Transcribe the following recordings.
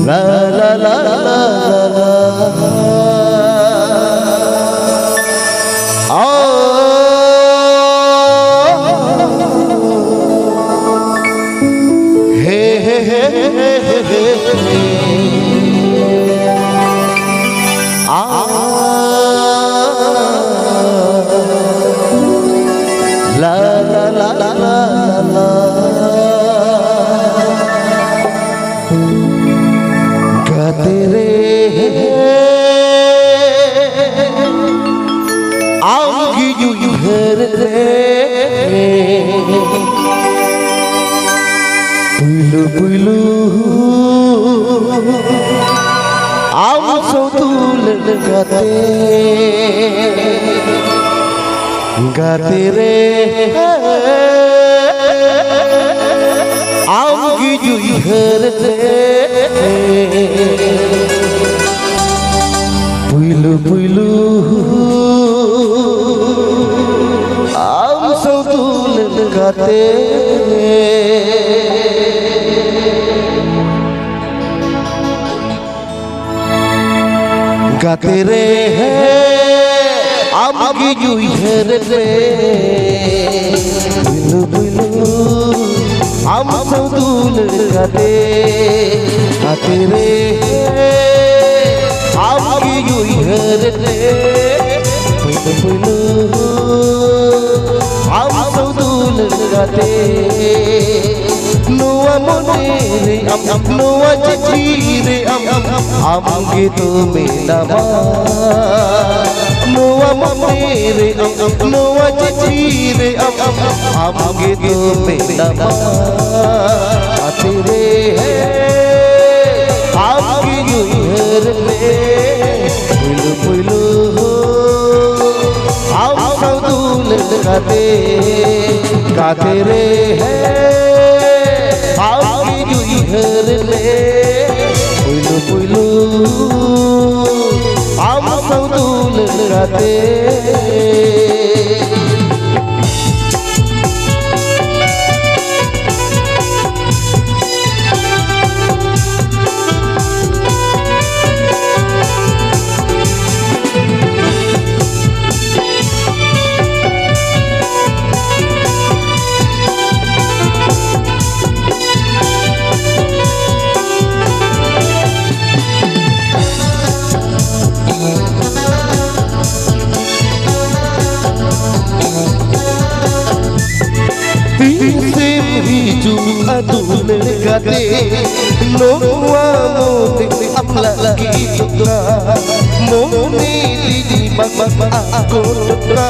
La la la la la hey hey hey hey la la la la la तेरे आऊंगी यूं घर रे पुलू पुलू आऊ सौतुल गाते रे आऊंगी यूं घर रे पुलू पुलू आम सौतुल गाते गाते रे आम की यूं रे पुलू पुलू आम सौतुल गाते गाते रे आऊंगी यूं घर रे पुलू आम सौतुल गाते नुआ मोने रे नुआ चिठी रे आऊंगी तो मेरा नुआ मोने रे नुआ चिठी रे आऊंगी तो मेरा आते रे आऊंगी यूं घर रे पुलू पुलू आऊ सौतुल गाते गाते रे आऊंगी यूं घर रे पुलू पुलू आऊ सौतुल गाते अतुल गाते नोआ मोते अपना की टुकड़ा मोने दीदी बक आको टुकड़ा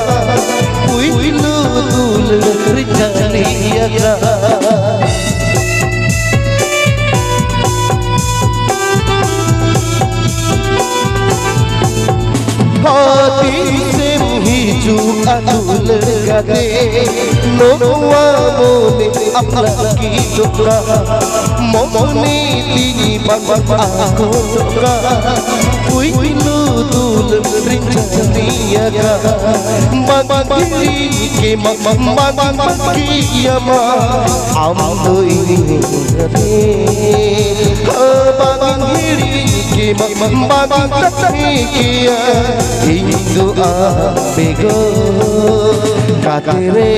पुलू तुल रिचलिया हाथी से मुहिजू अतुल गाते नोआ मोने अपना की टुकड़ा मोने दीदी बक आको टुकड़ा पुलू तुल रिचलिया बंदी के मकिया आम दोई रे बंदी के किया हिंदू आबेगो गाते रे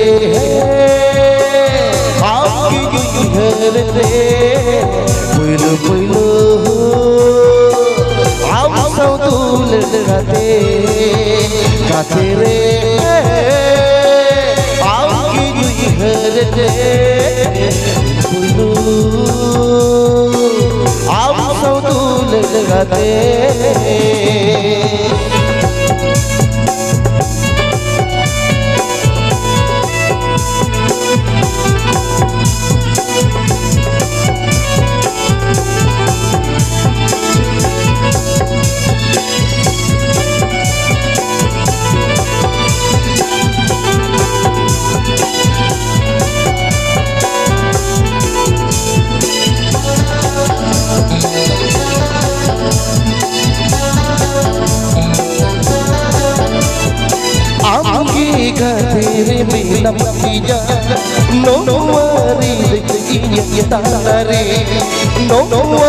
आपकी घर रे पुलू पुलू आम सौतुल गाते गाते रे आपकी घर रे पुलू आम सौतुल गाते minam iya no wari iya tanare no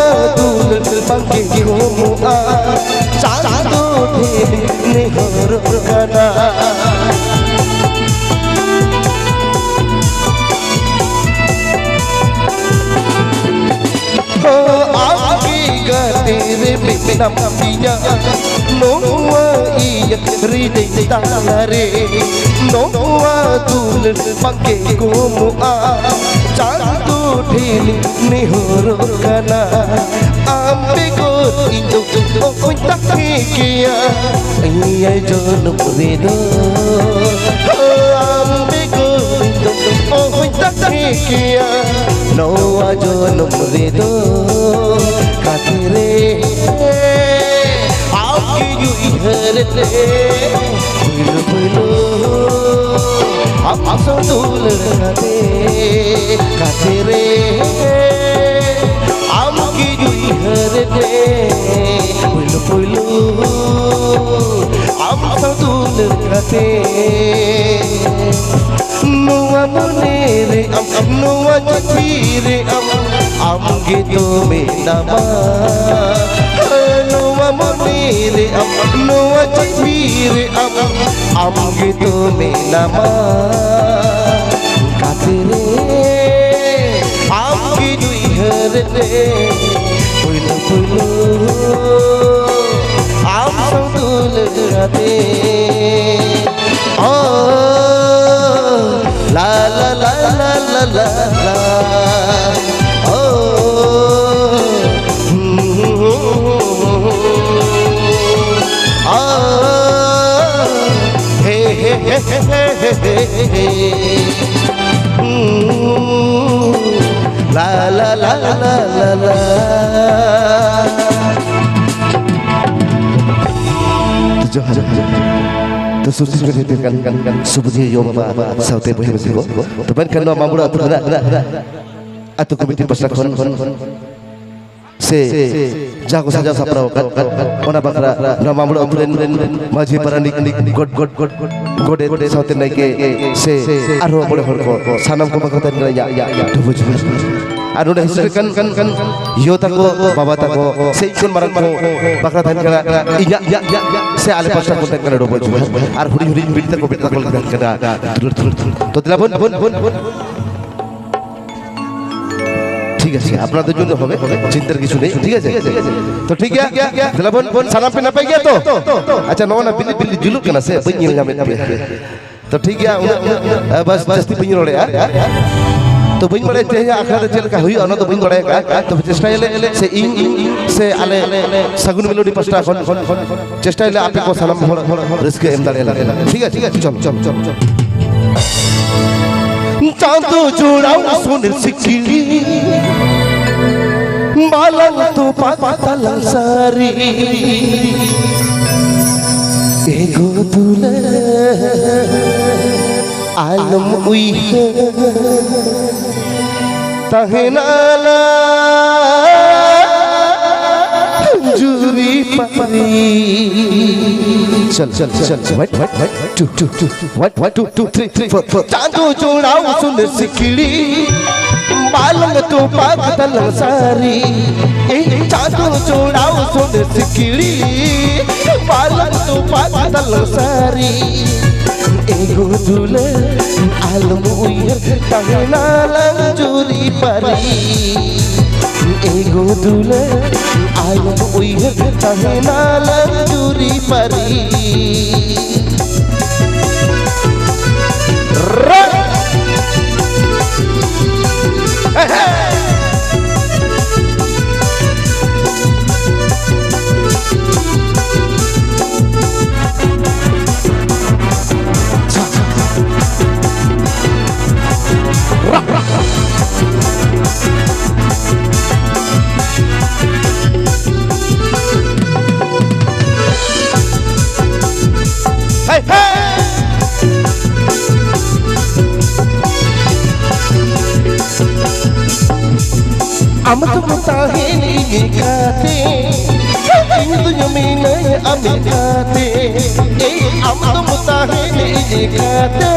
adul pangge komu a chando ne horgana तेरे बिना पिया नोआ इया रिदे तारे नोआ दूल पके गोमुआ चांदो ढेली निहोरो कना आम्बे को इंदो ओ तके किया इया जोन पुरेदो आम्बे को इंदो ओ तके किया नोआ जोन पुरेदो कातिरे आपकी जो इधर थे पुलो पुलो आप संतुल रहते कातिरे आपकी जो इधर थे पुलो पुलो आप संतुल रहते नुआ मुनेरे नुआ चीरे आमगे तो में नमा नुआ मुनेरे नुआ चीरे आमगे तो में नमा कातिरे आमगे जो इधर रे पुलो पुलो आम संतुल रहते la la la la la la la hey hey hey hey hey la la la la la la तो सोचिस गरे kan subuh yo baba saute bohe besigo to ban kan mamura atau komite pasakon se jago saja saprao kan ona bakra na mamura uren maji paranik gode saute naike se aro bole hor ko sanam ko bakata ya to buj anu dah kan yo tako baba tako sei kun marang ko bakra than kara iya se ale pasta kontak kara do buj ar huri bidi tako bita kol kara to dilabon ঠিক আছে আপনাদের জন্য হবে চিন্তার কিছু নেই ঠিক আছে তো ঠিক আছে দিলাবন সালাম पे ना पाई गया तो अच्छा नो ना बिल्ली जुलूक ना से बनिल जामे तो ठीक है बस जस्ती बनिल रोड़े तो बइन बड़े तेज आखरा चल का हुई अन तो बइन बड़े का तो चेष्टा ले से इन से आले सगुन मेलोडी पस्टा चेष्टा ले आपे को सलाम रिस्क एम दाले ठीक है चल चांदो जोड़ाऊ सोने सिक्की बालन तो पातल सारी एगो दुले आलम उई तहनाला जुरी परी चल what 2 3 4 चांदो जोड़ाऊ सुन सिकड़ी बालंग तो पागल सारी चांदो जोड़ाऊ सुन सिकड़ी बालंग तो पागल सारी एगो दुले आलम उयर तहनाला जुरी परी एगो दुले आलम उयर तहनाला जुरी परी हम तो बताहे नहीं खाते Indo mina amikate am tum tahe jikate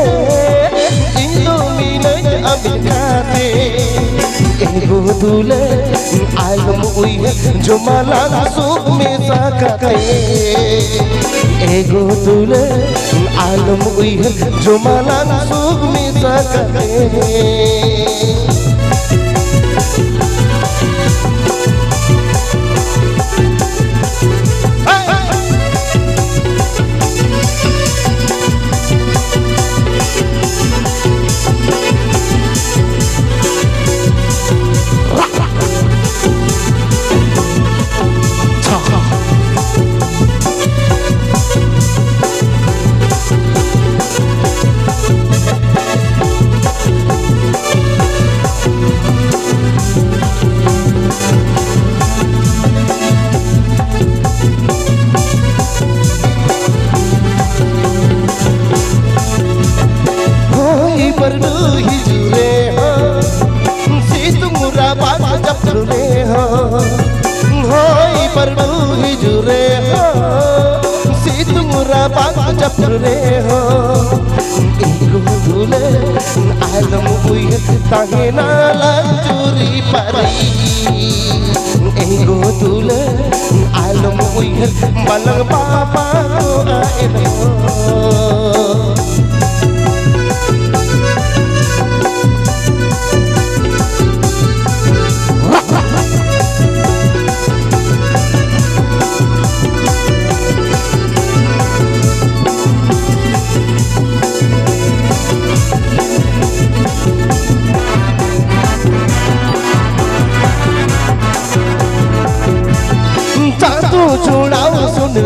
Indo mina amikate ego dule alam ui jo malang suk me sakate ego dule alam ui jo malang suk me sakate Japre ho ego dule alam ui tange nala churi pari ego dule alam ui balang papa ko aeno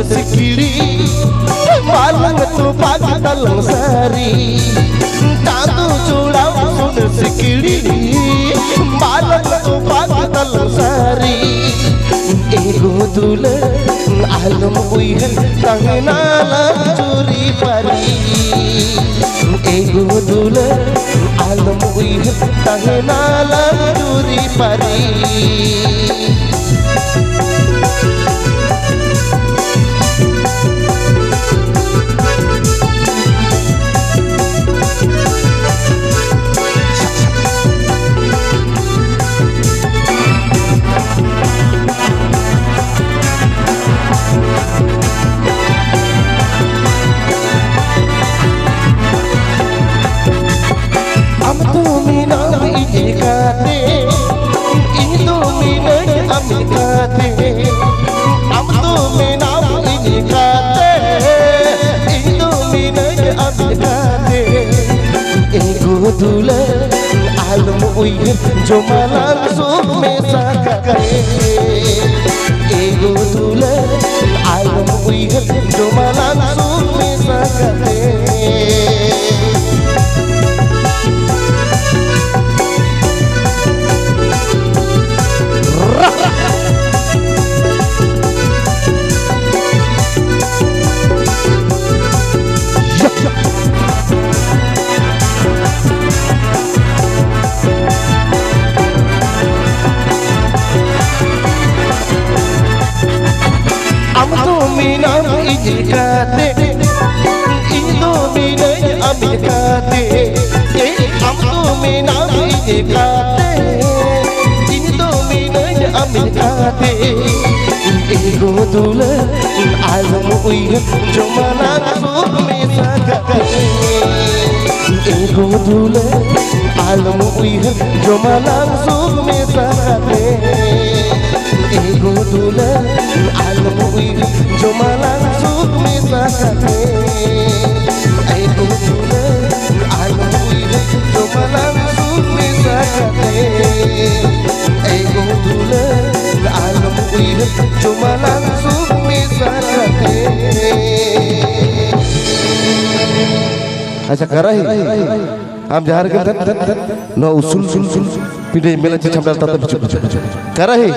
sikiri malang tu pagi dalang sari tatu culau sun sikiri malang tu pagi dalang sari ego dule alam ui tanginala curi pari ego dule alam ui tanginala curi pari dule alam ui jo malang suk me sakate ego dule alam ui jo malang suk me sakate Indo mina amikate am tu mina amikate Indo mina amikate ego dule alam ui jo malang suk me sakate ego dule alam ui jo malang suk me sakate ego dule alam ui jo malang suk me sakate ego dule alam ui jo malang suk me sakate ego dule alam ui jo malang suk me sakate acha karahi am jahar ke no usul sul pide mela cicam dal tata bicu karahi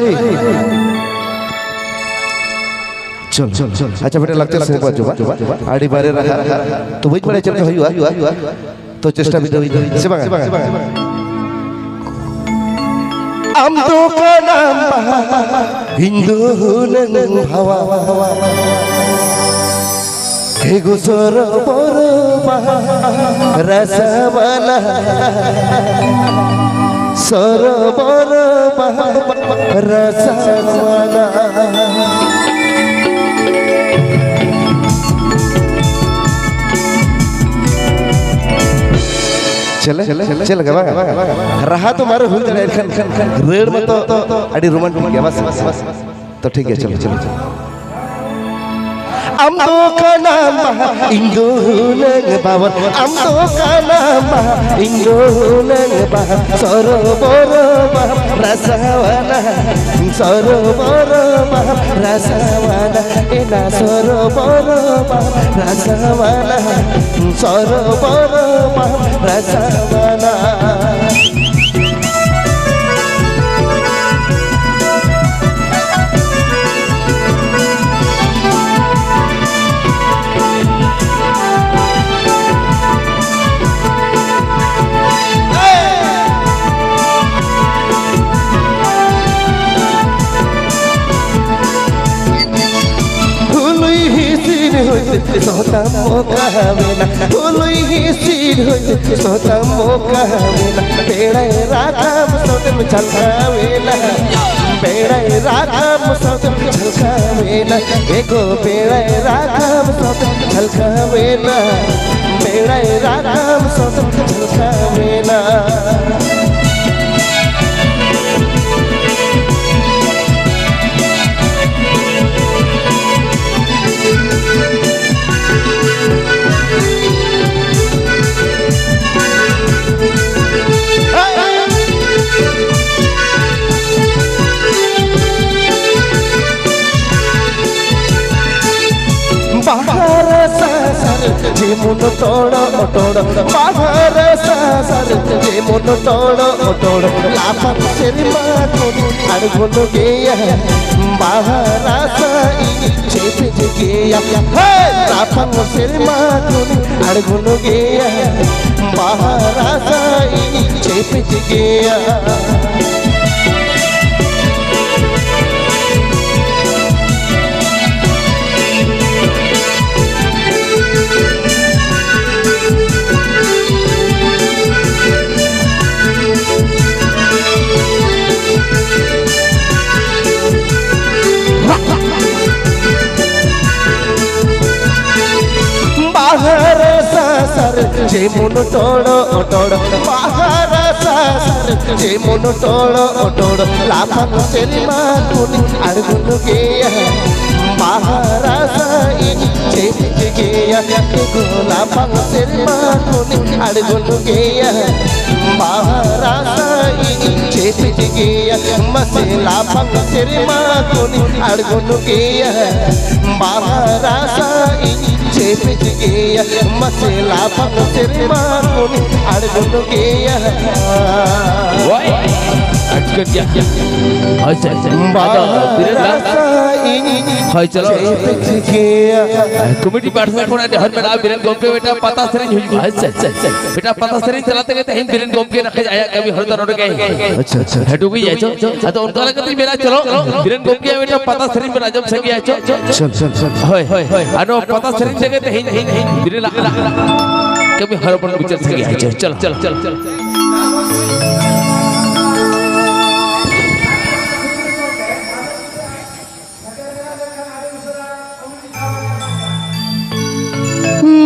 चल अच्छा बेटा लगता है coba आड़ी बारे रहा तो वही बड़े चल हुआ तो चेष्टा भी से amdo kanam Hindu nang hawa Ego soro boro rasa mana soro boro rasa mana चले चल गवा रहा तो मारो हुल जरा रेड में तो अड़ी रोमांटिक गया बस तो ठीक है चलो चलो चलो amdo kanama indo nang bawan amdo kanama indo nang bawan soroboro rasawana soroboro rasawana ena soroboro rasawana soroboro rasawana Sota moka hamena,ului hisid hoy. Sota moka hamena, perai rakam sotem chalkavena. Perai rakam sotem chalkavena. Ego perai rakam sotem chalkavena. Perai rakam sotem chalkavena. Bahar sasar jemun todo todo bahar sasar jemun todo todo lapang serima kodi adgunu geya bahar sai chepe geya hey lapang serima kodi adgunu geya bahar sai chepe geya bahar sasar jemun todo todo bahar sasar jemun todo todo lapang serima kodi adgunu geya bahar sai chepe geya ego lapang serima kodi adgunu geya bahar sai chepe geya mase lapang serima kodi adgunu geya bahar sai chepe geya mase lapang serima kodi adgunu geya woi adgun ya अच्छा हाय चलो committee participate होना है हर में आप बिरन गोम के बेटा पता सरिंज हुई अच्छा अच्छा बेटा पता सरिंज चलाते गए हिंद बिरन गोम के रखे आया कभी हर तरह के अच्छा अच्छा हटू गई है तो उनका लगती मेरा चलो बिरन गोम के बेटा पता सरिंज में राजम संगी है चल चल चल हाय हाय अनो पता सरिंज जगह ते हिंद हिंद बिरन कभी हर पर विचार संगी है चल चल चल चल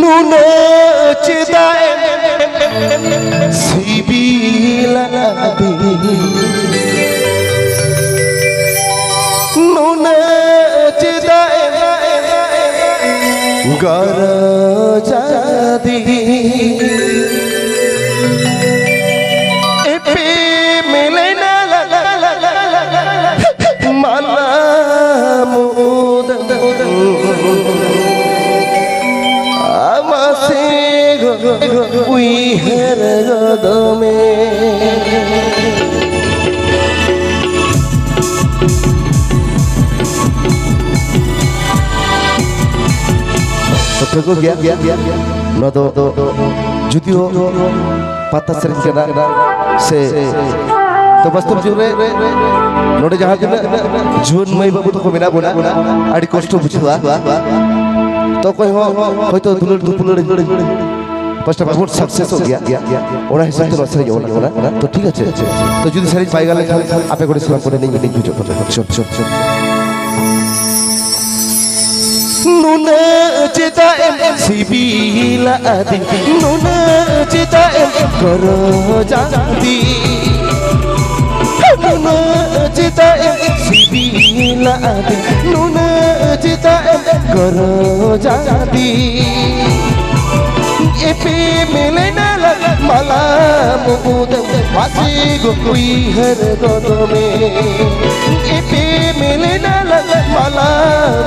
Nuno cidai sibila nabi Nuno cidai gara jadi epi milena mana muda we had a Tengok ya, nodo judio patah sering kena se तो वास्तव जीवन नोड़े जहाँ दिन जुन मई बाबू तो को मेना बोना आड़ी कष्ट बुझवा तो कोई हो तो दुलड़ फर्स्ट ऑफ ऑल सक्सेस हो गया ओरा हिसाब से रसरे होना तो ठीक है तो যদি সেরি পাই গেলে আপে করে সেবা করে নেই বুঝো চল নুনা যেটা সিবিলা আদি নুনা যেটা করো জাতি নুনা যেটা সিবিলা আদি নুনা যেটা করো জাতি एपे मिले न लग मला मुद वासी गो कोई हर गोद में एपे मिले न लग मला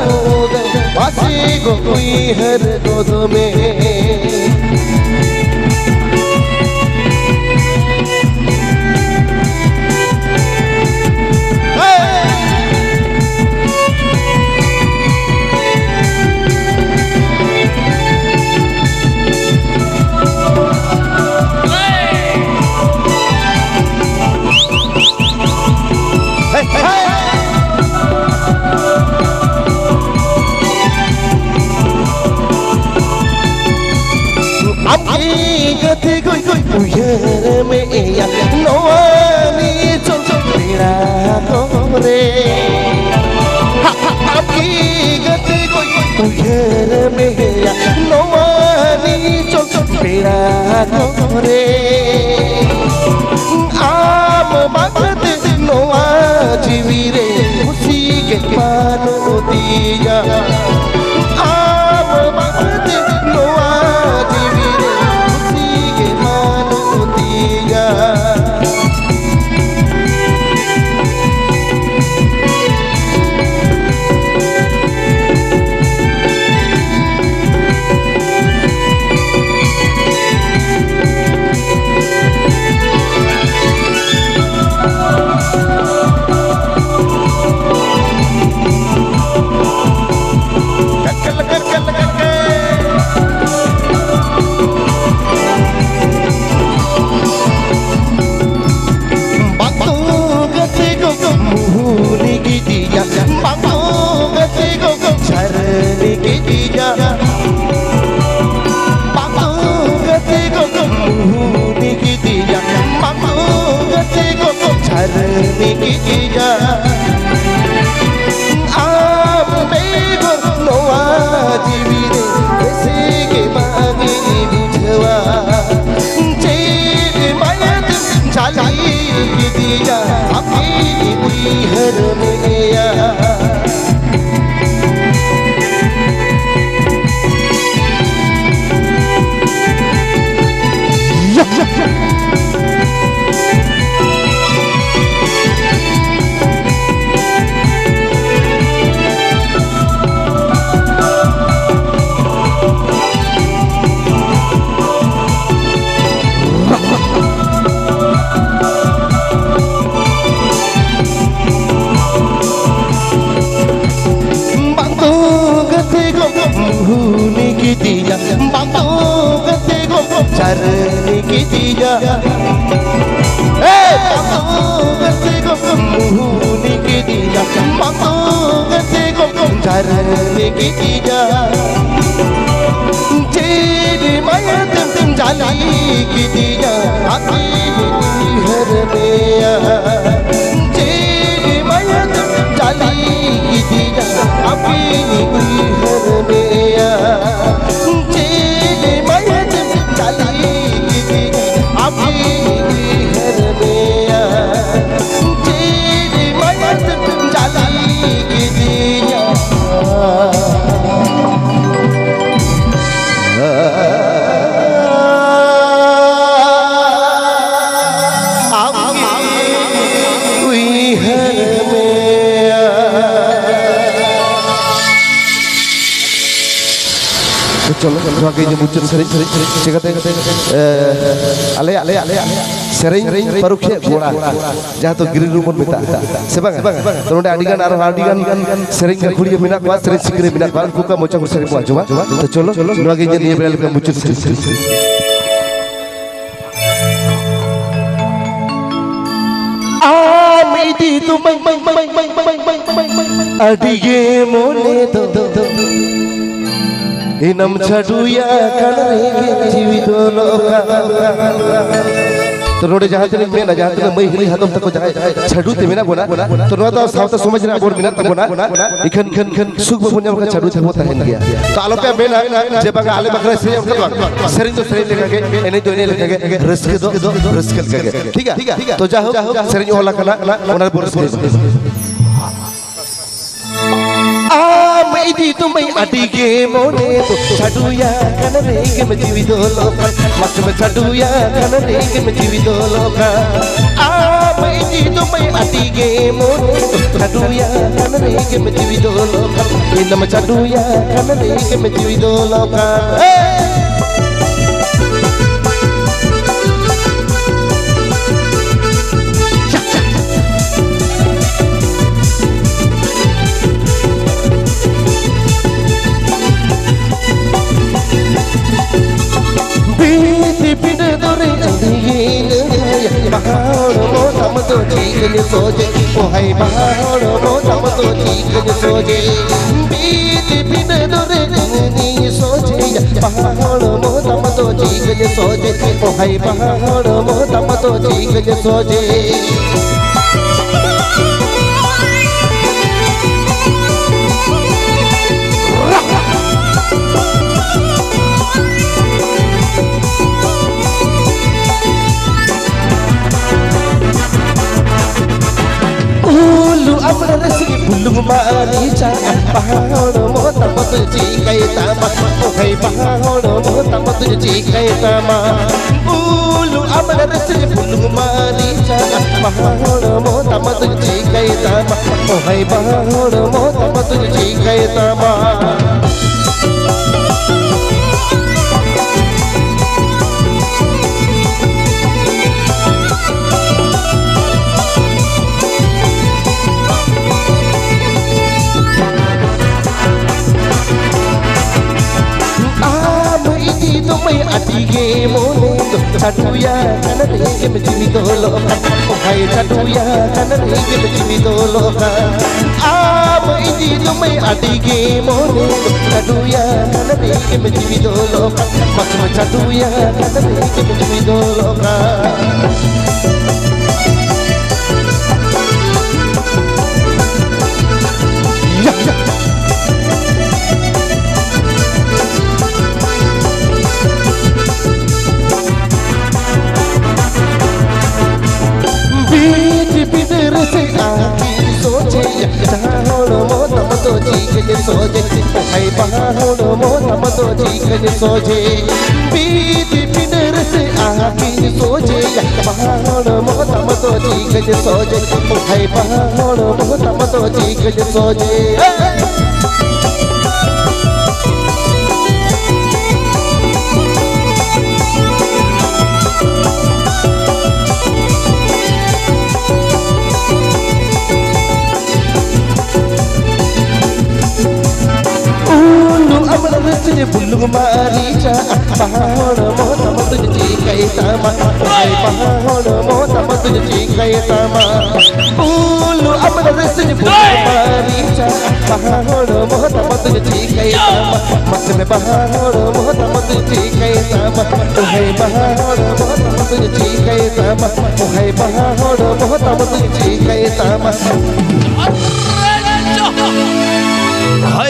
मुद वासी गो कोई हर गोद में गति कोई उयर में या नोनी चल तेरा कोरे आपकी गति कोई उयर में या नोनी चल तेरा कोरे आम बात नोआ जीवीरे उसी के पानो दिया आम बात नोआ जीवीरे आप बेगो नोआ जीवीरे ऐसे के मांगे बुझवा जेब मायत चाली दिया अपनी कोई हर में या दिया बातों गते को चरने की दिया बातों गते को मुहूने की दिया बातों गते को चरने की दिया तेरे माया तुम जाली की दिया आती हर में तेरे माया तुम जाली की दिया अपनी हर में चलो आगे जो मुचन सरी चिकाते आले सेरें परुखे घोड़ा जहाँ तो गिरी रूपन बेता सेबांग तो नोडे आडिगान आरो आडिगान सेरें का खुड़िया मिना क्वास सेरें सिकरे मिना क्वास कुका मोचा को सेरें पुआजवा तो चलो आगे जो ये बेल का मुचन सरी ಅಡಿಗೆ ಮೋನೆ इनम छडुया कनरेगे जीवितो लोका तो रोडे जहां तक में ना जहां तक मैं हिली हाथों तक जाए छडु ते मेना बोना तो रोता सावता समझ ना बोर मिनट तक बोना इखन खन सुख बपुन्या का छडु थे होता है गया तो आलो पे मेना जे बगा आले बकरा से सरिन तो सरिन लेके एने तो एने लेके रिस्क के ठीक है तो जाओ सरिन होला कला ओनर बोर मैं तुम्हें अडिगे मोने तो छडुया कनरेगे में जीवितो लोका मत में छडुया कनरेगे में जीवितो लोका मैं तुम्हें अडिगे मोने तो छडुया कनरेगे में जीवितो लोका इनम छडुया कनरेगे में जीवितो लोका Baharo mo tamato chikanya soje oh hai baharo mo tamato chikanya soje biti pina dore ni soje baharo mo tamato chikanya soje oh hai baharo mo tamato chikanya soje अपना रसी बुल्लू मारी चा पहाड़ मो तमत जी गए तामा ओ है पहाड़ मो तमत जी गए तामा बुल्लू अपना रसी बुल्लू मारी चा पहाड़ मो तमत जी गए तामा ओ है पहाड़ मो तमत जी गए तामा अडिगे मोने तो छडुया कनरेगे में जीवितो लोका ओ हाय छडुया कनरेगे में जीवितो लोका मैं तुम्हें अडिगे मोने तो छडुया कनरेगे में जीवितो लोका मत में छडुया कनरेगे में जीवितो लोका पहाड़ो मो तमतो चीकने सोजे है पहाड़ो मो तमतो चीकने सोजे बीती पिनर से आके सोजे पहाड़ो मो तमतो चीकने सोजे है पहाड़ो मो तमतो चीकने सोजे बुल्लू मारी चा पहाड़ मो तमत जी गए तामा ओए पहाड़ मो तमत जी गए तामा बुल्लू अपना रसन बुल्लू मारी चा पहाड़ मो तमत जी गए तामा मत में पहाड़ मो तमत जी गए तामा ओए पहाड़ मो तमत जी गए तामा ओए पहाड़ मो तमत जी गए तामा